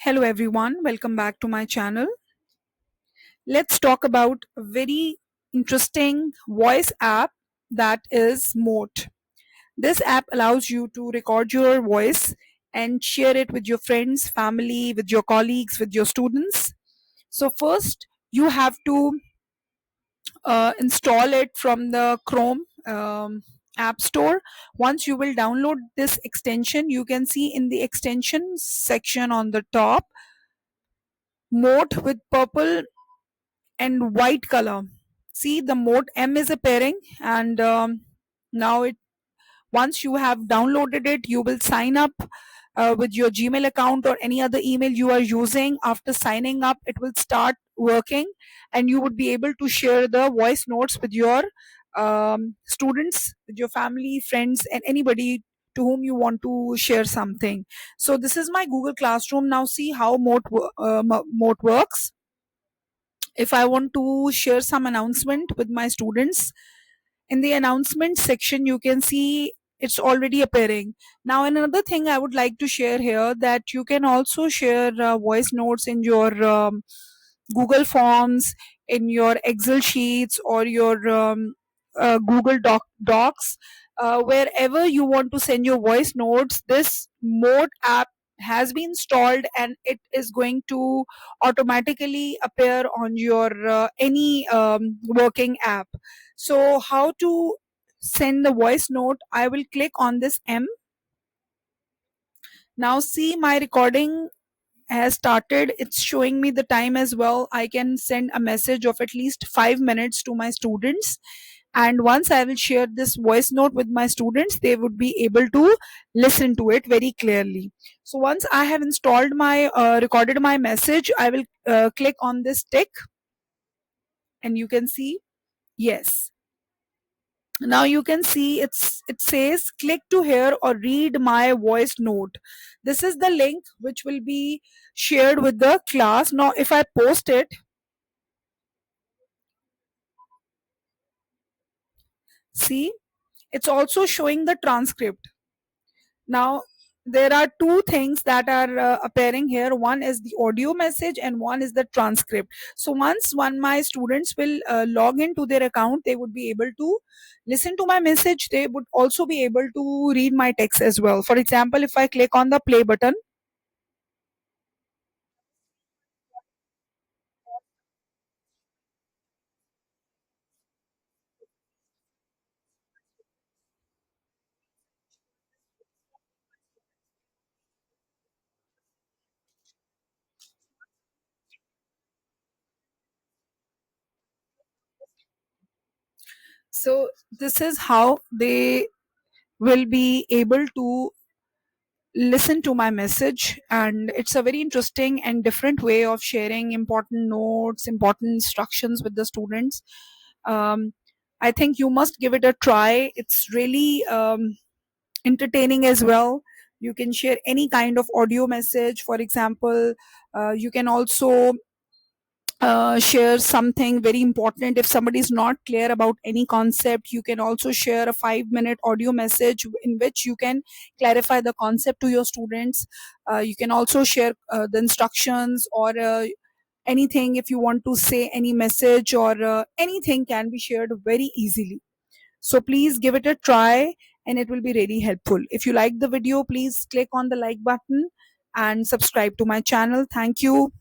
Hello everyone, welcome back to my channel. Let's talk about a very interesting voice app that is Mote. This app allows you to record your voice and share it with your friends, family, with your colleagues, with your students. So first you have to install it from the Chrome app store. Once you will download this extension, you can see in the extension section on the top Mote with purple and white color. See, the mode M is appearing, and now it once you have downloaded it, you will sign up with your Gmail account or any other email you are using. After signing up, it will start working, and you would be able to share the voice notes with your students, with your family, friends, and anybody to whom you want to share something. So this is my Google Classroom. Now see how Mote works. If I want to share some announcement with my students, in the announcement section you can see it's already appearing. Now another thing I would like to share here, that you can also share voice notes in your Google Forms, in your Excel sheets, or your Google Docs, wherever you want to send your voice notes. This Mode app has been installed, and it is going to automatically appear on your any working app. So how to send the voice note? I will click on this M. Now see, my recording has started. It's showing me the time as well. I can send a message of at least 5 minutes to my students, and once I will share this voice note with my students, they would be able to listen to it very clearly. So once I have installed my recorded my message, I will click on this tick, and you can see yes. Now you can see it says click to hear or read my voice note. This is the link which will be shared with the class. Now if I post it, see, it's also showing the transcript. Now there are two things that are appearing here. One is the audio message and one is the transcript. So once one my students will log into their account, they would be able to listen to my message. They would also be able to read my text as well. For example, if I click on the play button, so this is how they will be able to listen to my message. And it's a very interesting and different way of sharing important notes, important instructions with the students. um, I think you must give it a try. It's really entertaining as well. You can share any kind of audio message. For example, you can also share something very important. If somebody is not clear about any concept, you can also share a 5-minute audio message in which you can clarify the concept to your students. You can also share the instructions, or anything. If you want to say any message, or anything can be shared very easily. So please give it a try, and it will be really helpful. If you like the video, please click on the like button and subscribe to my channel. Thank you.